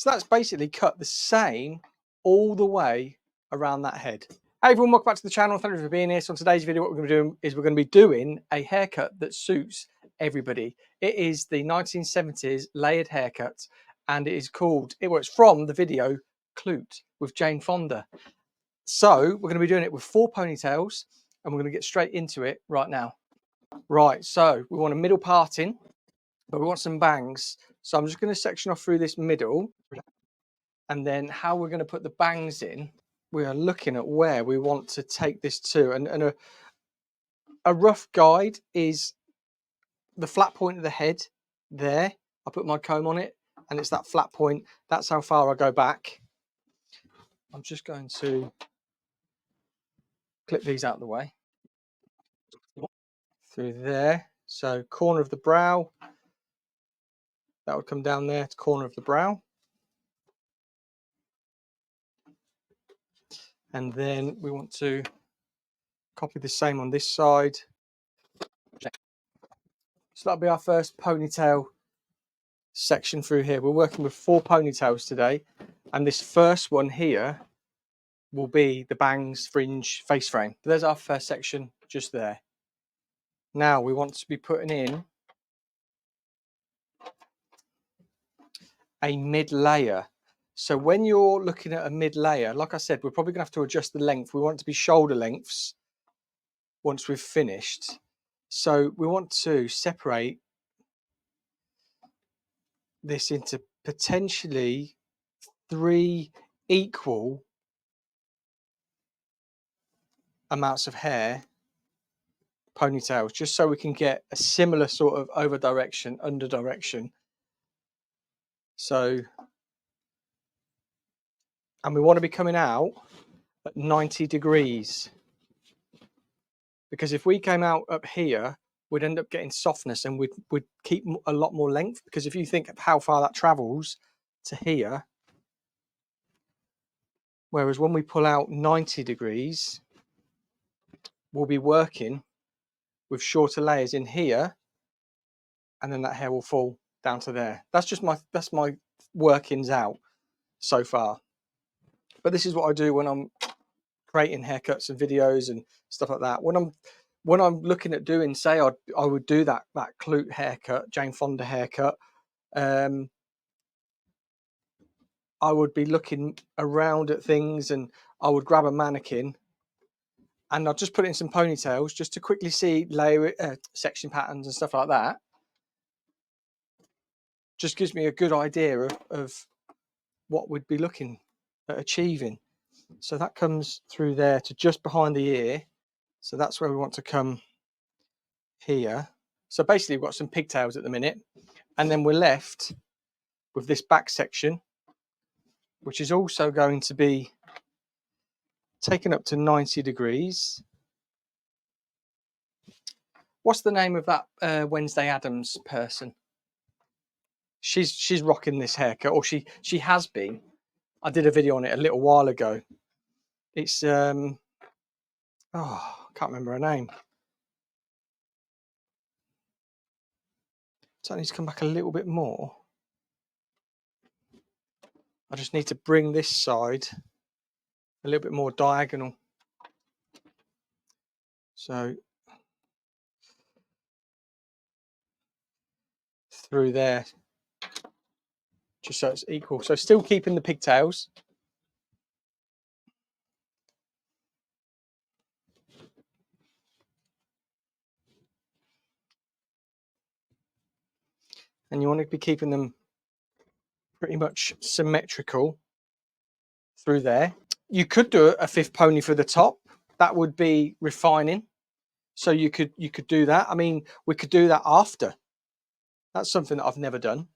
So that's basically cut the same all the way around that head. Hey everyone, welcome back to the channel. Thank you for being here. So on today's video, what we're going to be doing is we're going to be doing a haircut that suits everybody. It is the 1970s layered haircut, and it is called, it's from the video Klute with Jane Fonda. So we're going to be doing it with 4 ponytails, and we're going to get straight into it right now. Right, so we want a middle parting, but we want some bangs. So I'm just going to section off through this middle, and then how we're going to put the bangs in, we are looking at where we want to take this to. And a rough guide is the flat point of the head there. I put my comb on it, and it's that flat point. That's how far I go back. I'm just going to clip these out of the way. Through there. So corner of the brow. That would come down there to corner of the brow. And then we want to copy the same on this side. So that'll be our first ponytail section through here. We're working with 4 ponytails today, and this first one here will be the bangs, fringe, face frame. So there's our first section just there. Now we want to be putting in a mid layer. So when you're looking at a mid layer, like I said, we're probably gonna have to adjust the length. We want it to be shoulder lengths once we've finished. So we want to separate this into potentially 3 equal amounts of hair ponytails, just so we can get a similar sort of over direction, under direction. So, and we want to be coming out at 90 degrees, because if we came out up here, we'd end up getting softness, and we'd keep a lot more length, because if you think of how far that travels to here, whereas when we pull out 90 degrees, we'll be working with shorter layers in here, and then that hair will fall down to there. That's my workings out so far. But this is what I do when I'm creating haircuts and videos and stuff like that. When I'm looking at doing, say I would do that Klute haircut, Jane Fonda haircut, I would be looking around at things, and I would grab a mannequin and I'd just put it in some ponytails just to quickly see layer section patterns and stuff like that. Just gives me a good idea of what we'd be looking at achieving. So that comes through there to just behind the ear. So that's where we want to come here. So basically we've got some pigtails at the minute, and then we're left with this back section, which is also going to be taken up to 90 degrees. What's the name of that Wednesday Addams person? She's rocking this haircut, or she has been. I did a video on it a little while ago. It's oh, I can't remember her name. So I need to come back a little bit more. I just need to bring this side a little bit more diagonal. So through there, just so it's equal. So still keeping the pigtails. And you want to be keeping them pretty much symmetrical through there. You could do a 5th pony for the top. That would be refining. So you could do that. I mean, we could do that after. That's something that I've never done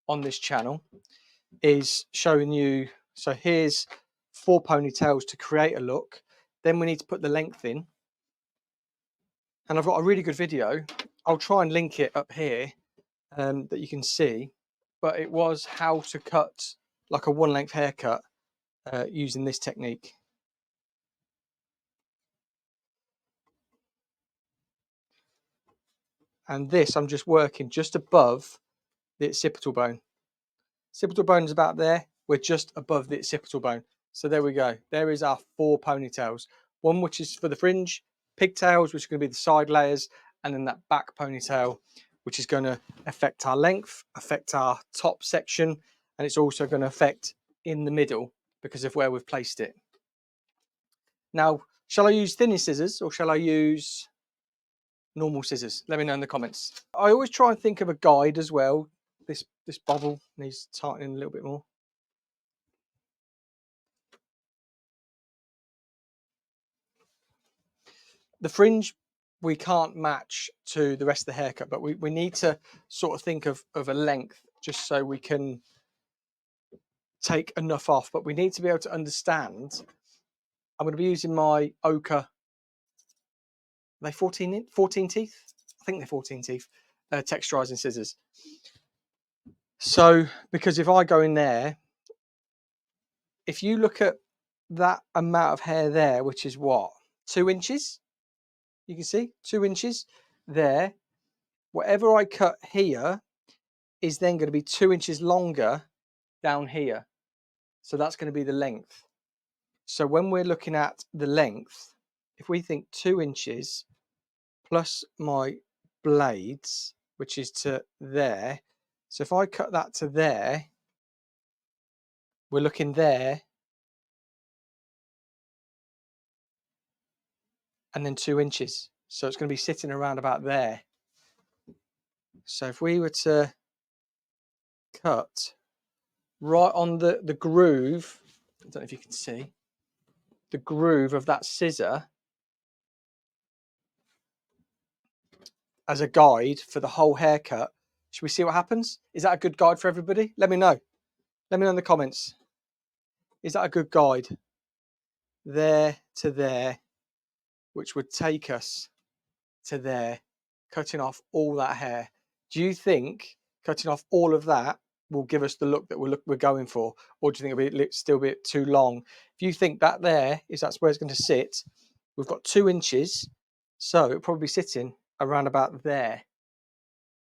on this channel, is showing you. So here's 4 ponytails to create a look. Then we need to put the length in. And I've got a really good video. I'll try and link it up here that you can see. But it was how to cut like a 1-length haircut using this technique. And this, I'm just working just above the occipital bone. Occipital bone is about there. we're just above the occipital bone. So there we go. There is our 4 ponytails. One which is for the fringe, pigtails, which are going to be the side layers, and then that back ponytail, which is going to affect our length, affect our top section, and it's also going to affect in the middle because of where we've placed it. Now, shall I use thinner scissors or shall I use normal scissors? Let me know in the comments. I always try and think of a guide as well. This bobble needs tightening a little bit more. The fringe we can't match to the rest of the haircut, but we need to sort of think of a length just so we can take enough off. But we need to be able to understand. I'm going to be using my ochre. Are they 14 teeth? I think they're 14 teeth texturizing scissors. So because if I go in there, if you look at that amount of hair there, which is what, 2 inches, you can see 2 inches there. Whatever I cut here is then going to be 2 inches longer down here. So that's going to be the length. So when we're looking at the length, if we think 2 inches plus my blades, which is to there. So if I cut that to there, we're looking there. And then 2 inches. So it's going to be sitting around about there. So if we were to cut right on the groove, I don't know if you can see, the groove of that scissor as a guide for the whole haircut. Should we see what happens? Is that a good guide for everybody? Let me know. Let me know in the comments. Is that a good guide? There to there, which would take us to there, cutting off all that hair. Do you think cutting off all of that will give us the look that we're going for, or do you think it'll still be too long? If you think that there is that's where it's going to sit, we've got 2 inches, so it'll probably be sitting around about there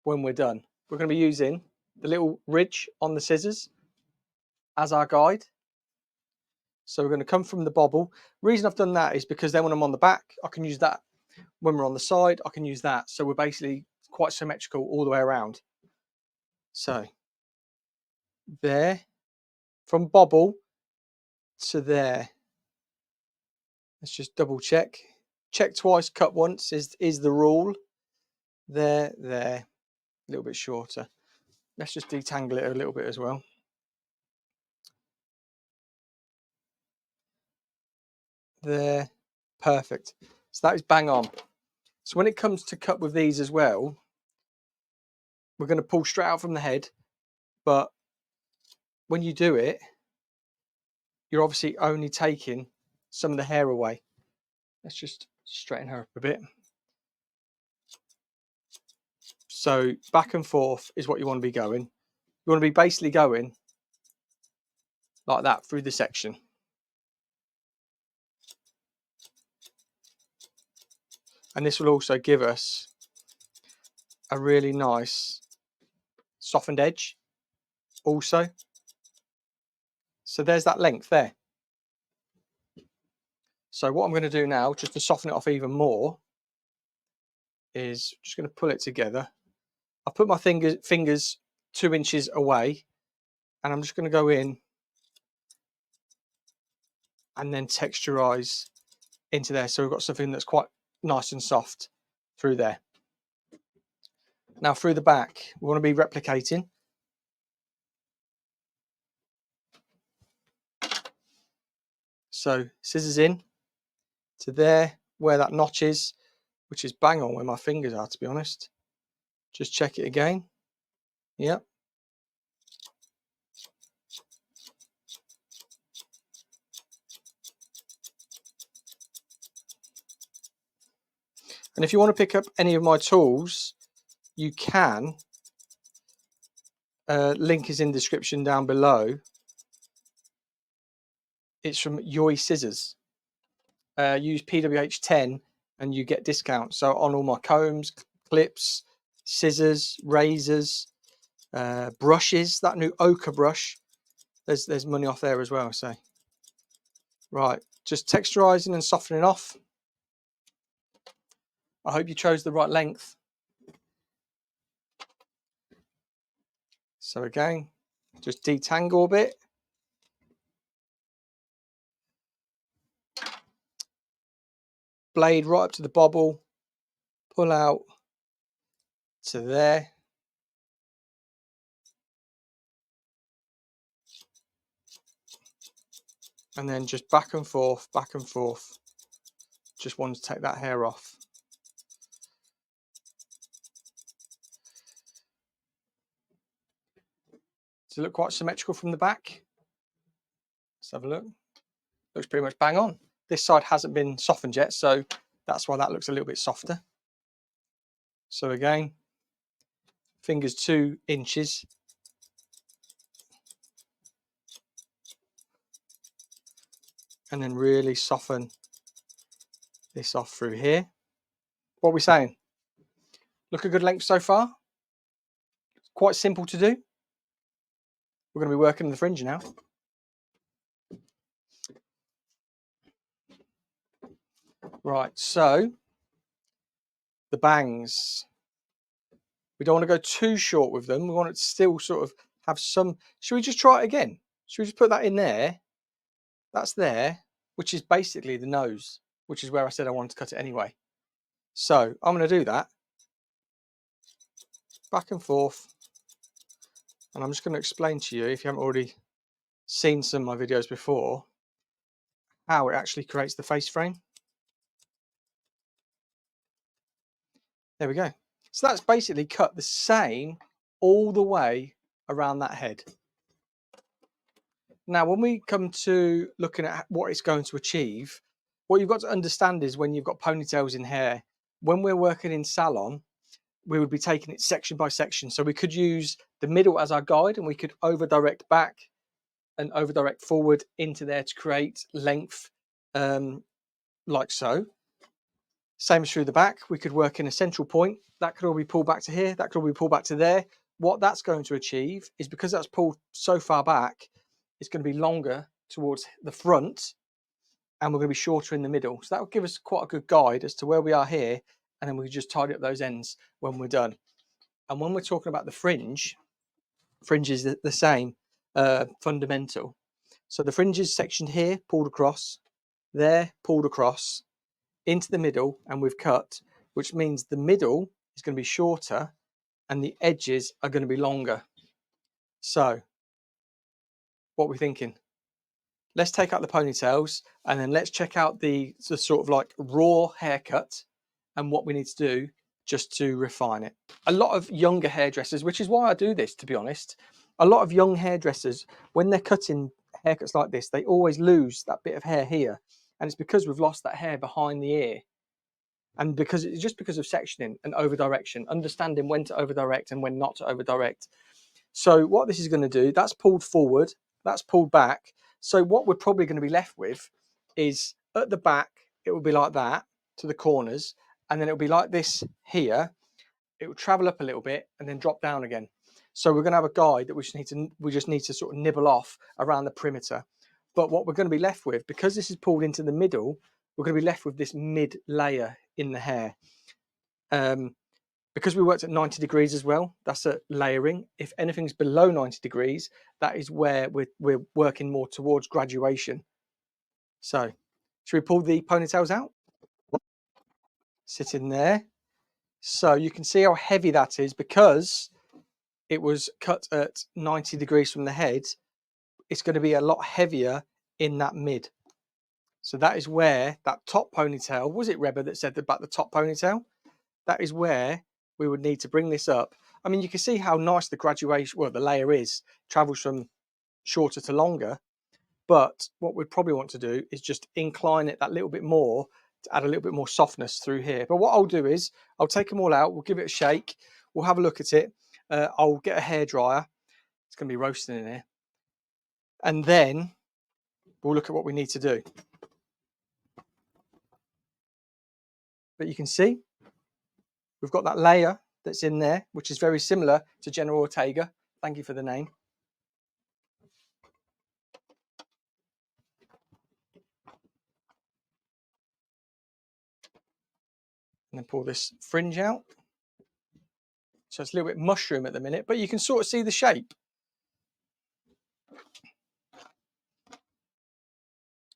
when we're done. We're going to be using the little ridge on the scissors as our guide. So we're going to come from the bobble. The reason I've done that is because then when I'm on the back, I can use that. When we're on the side, I can use that. So we're basically quite symmetrical all the way around. So there, from bobble to there. Let's just double check. Check twice, cut once is the rule. There, a little bit shorter. Let's just detangle it a little bit as well. There, perfect. So that is bang on. So when it comes to cut with these as well, we're going to pull straight out from the head, but when you do it, you're obviously only taking some of the hair away. Let's just straighten her up a bit. So back and forth is what you want to be going. You want to be basically going like that through the section. And this will also give us a really nice softened edge also. So there's that length there. So what I'm going to do now, just to soften it off even more, is just going to pull it together. I'll put my fingers 2 inches away, and I'm just going to go in and then texturize into there. So we've got something that's quite nice and soft through there. Now through the back, we want to be replicating. So scissors in to there, where that notch is, which is bang on where my fingers are, to be honest. Just check it again. Yep. And if you want to pick up any of my tools, you can. Link is in the description down below. It's from Yoi Scissors. Use PWH 10 and you get discounts. So on all my combs, clips, scissors, razors, brushes, that new ochre brush there's money off there as well. So right, just texturizing and softening off. I hope you chose the right length. So again, just detangle a bit. Blade right up to the bobble, pull out to there. And then just back and forth, back and forth. Just want to take that hair off. Does it look quite symmetrical from the back? Let's have a look. Looks pretty much bang on. This side hasn't been softened yet, so that's why that looks a little bit softer. So again, fingers 2 inches. And then really soften this off through here. What are we saying? Look a good length so far. Quite simple to do. We're going to be working the fringe now. Right, so the bangs. We don't want to go too short with them. We want it to still sort of have some. Should we just try it again? Should we just put that in there? That's there, which is basically the nose, which is where I said I wanted to cut it anyway. So I'm going to do that. Back and forth. And I'm just going to explain to you, if you haven't already seen some of my videos before, how it actually creates the face frame. There we go. So that's basically cut the same all the way around that head. Now, when we come to looking at what it's going to achieve, what you've got to understand is when you've got ponytails in hair, when we're working in salon, we would be taking it section by section. So we could use the middle as our guide, and we could over direct back and over direct forward into there to create length, like so. Same as through the back. We could work in a central point. That could all be pulled back to here. That could all be pulled back to there. What that's going to achieve is, because that's pulled so far back, it's going to be longer towards the front, and we're going to be shorter in the middle. So that will give us quite a good guide as to where we are here, and then we can just tidy up those ends when we're done. And when we're talking about the fringe is the same fundamental. So the fringe is sectioned here, pulled across, there, pulled across, into the middle, and we've cut, which means the middle is going to be shorter and the edges are going to be longer. So what are we thinking? Let's take out the ponytails, and then let's check out the sort of like raw haircut and what we need to do just to refine it. A lot of younger hairdressers, which is why I do this, to be honest, a lot of young hairdressers, when they're cutting haircuts like this, they always lose that bit of hair here. And it's because we've lost that hair behind the ear. And because it's just because of sectioning and over direction, understanding when to over direct and when not to over direct. So what this is going to do, that's pulled forward, that's pulled back. So what we're probably going to be left with is at the back, it will be like that to the corners, and then it'll be like this here. It will travel up a little bit and then drop down again. So we're going to have a guide that we just need to sort of nibble off around the perimeter. But what we're going to be left with, because this is pulled into the middle, we're going to be left with this mid layer in the hair. Because we worked at 90 degrees as well, that's a layering. If anything's below 90 degrees, that is where we're working more towards graduation. So should we pull the ponytails out? Sit in there. So you can see how heavy that is, because it was cut at 90 degrees from the head. It's going to be a lot heavier in that mid. So that is where that top ponytail, was it Reba that said about the top ponytail? That is where we would need to bring this up. I mean, you can see how nice the graduation, well, the layer is, travels from shorter to longer. But what we'd probably want to do is just incline it that little bit more to add a little bit more softness through here. But what I'll do is I'll take them all out. We'll give it a shake. We'll have a look at it. I'll get a hairdryer. It's going to be roasting in here. And then we'll look at what we need to do. But you can see we've got that layer that's in there, which is very similar to General Ortega. Thank you for the name. And then pull this fringe out. So it's a little bit mushroom at the minute, but you can sort of see the shape.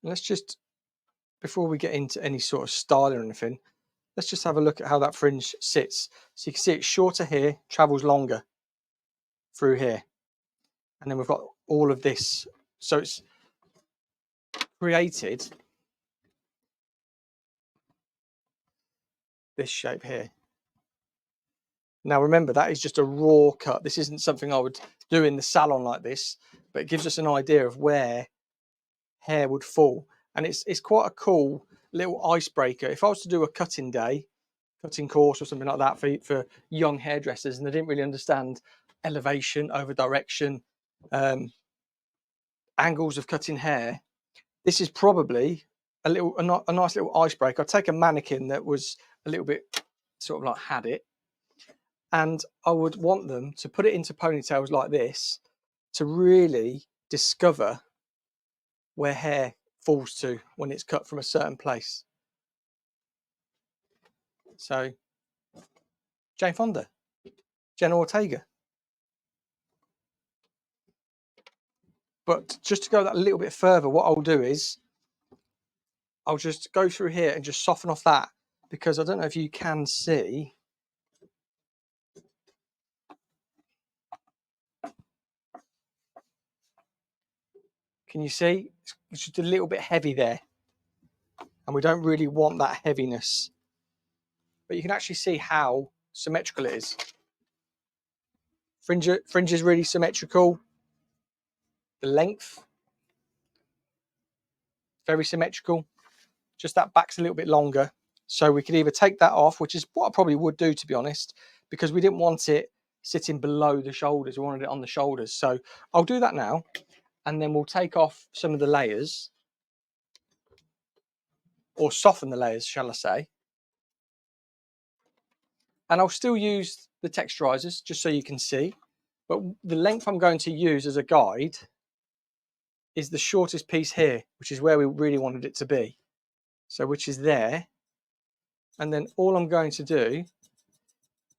Let's just, before we get into any sort of style or anything, let's just have a look at how that fringe sits. So you can see it's shorter here, travels longer through here. And then we've got all of this. So it's created this shape here. Now remember, that is just a raw cut. This isn't something I would do in the salon like this, but it gives us an idea of where hair would fall. And it's quite a cool little icebreaker. If I was to do a cutting day, cutting course or something like that for young hairdressers, and they didn't really understand elevation, over direction, angles of cutting hair, this is probably a nice little icebreaker. I'd take a mannequin that was a little bit sort of like had it, and I would want them to put it into ponytails like this to really discover where hair falls to when it's cut from a certain place. So Jane Fonda, Jenna Ortega. But just to go that a little bit further, what I'll do is I'll just go through here and just soften off that, because I don't know if you can see. Can you see? It's just a little bit heavy there. And we don't really want that heaviness. But you can actually see how symmetrical it is. Fringe is really symmetrical. The length, very symmetrical. Just that back's a little bit longer. So we could either take that off, which is what I probably would do, to be honest, because we didn't want it sitting below the shoulders. We wanted it on the shoulders. So I'll do that now. And then we'll take off some of the layers, or soften the layers, shall I say. And I'll still use the texturizers just so you can see. But the length I'm going to use as a guide is the shortest piece here, which is where we really wanted it to be. So which is there. And then all I'm going to do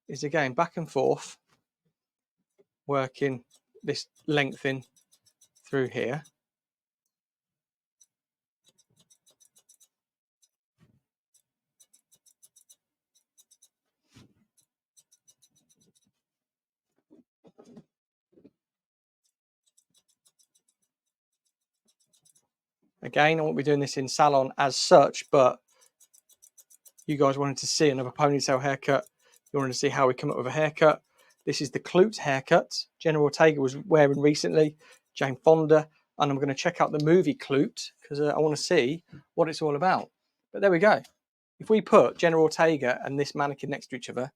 is, again, back and forth, working this length in through here. Again, I won't be doing this in salon as such, but you guys wanted to see another ponytail haircut. You wanted to see how we come up with a haircut. This is the Klute haircut Jenna Ortega was wearing recently, Jane Fonda, and I'm going to check out the movie Klute because I want to see what it's all about. But there we go. If we put Jenna Ortega and this mannequin next to each other,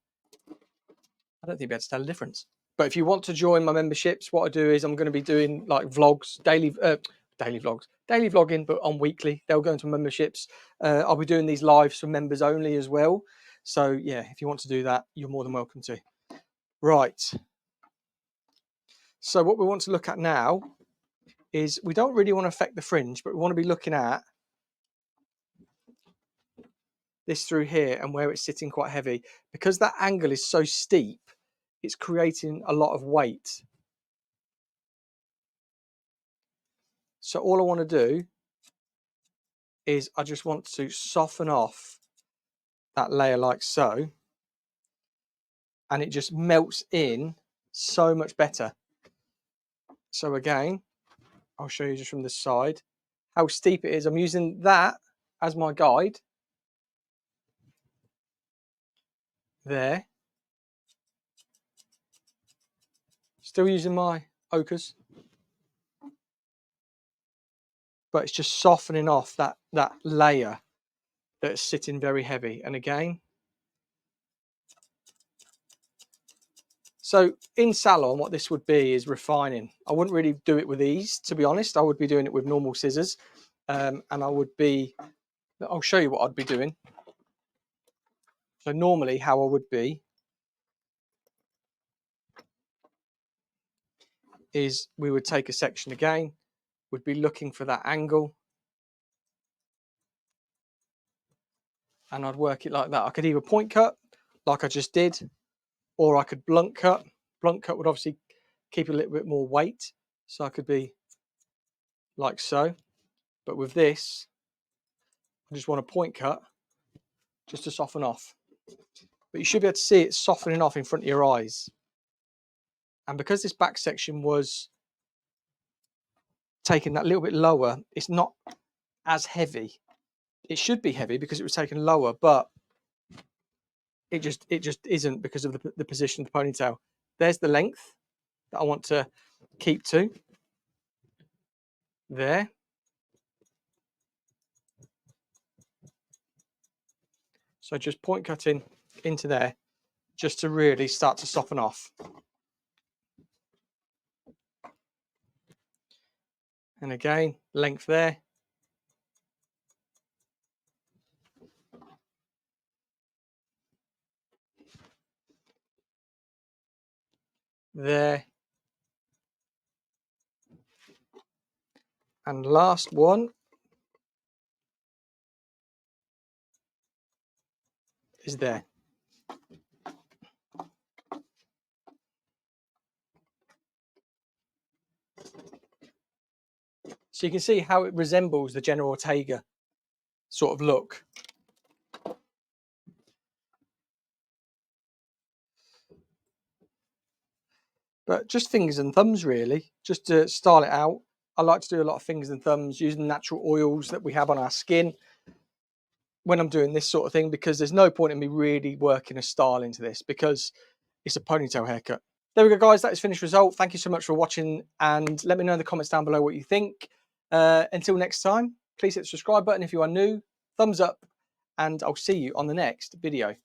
I don't think you'll be able to tell the difference. But if you want to join my memberships, what I do is I'm going to be doing like vlogs, daily vlogging, but on weekly. They'll go into memberships. I'll be doing these lives for members only as well. So yeah, if you want to do that, you're more than welcome to. Right. So what we want to look at now is, we don't really want to affect the fringe, but we want to be looking at this through here and where it's sitting quite heavy. Because that angle is so steep, it's creating a lot of weight. So all I want to do is I just want to soften off that layer like so, and it just melts in so much better. So again, I'll show you just from the side how steep it is. I'm using that as my guide there. Still using my ochres, but it's just softening off that layer that's sitting very heavy. And again, so in salon, what this would be is refining. I wouldn't really do it with these, to be honest. I would be doing it with normal scissors, and I would be, I'll show you what I'd be doing. So normally how I would be is, we would take a section again, would be looking for that angle, and I'd work it like that. I could either point cut like I just did, or I could blunt cut. Blunt cut would obviously keep a little bit more weight, so I could be like so. But with this, I just want a point cut just to soften off. But you should be able to see it softening off in front of your eyes. And because this back section was taken that little bit lower, it's not as heavy. It should be heavy because it was taken lower, but it just isn't because of the position of the ponytail. There's the length that I want to keep to. There. So just point cutting into there just to really start to soften off. And again, length there. There. And last one is there. So you can see how it resembles the General Ortega sort of look. But just fingers and thumbs really, just to style it out. I like to do a lot of fingers and thumbs using natural oils that we have on our skin when I'm doing this sort of thing, because there's no point in me really working a style into this because it's a ponytail haircut. There we go, guys. That is finished result. Thank you so much for watching, and let me know in the comments down below what you think. Until next time, please hit the subscribe button if you are new, thumbs up, and I'll see you on the next video.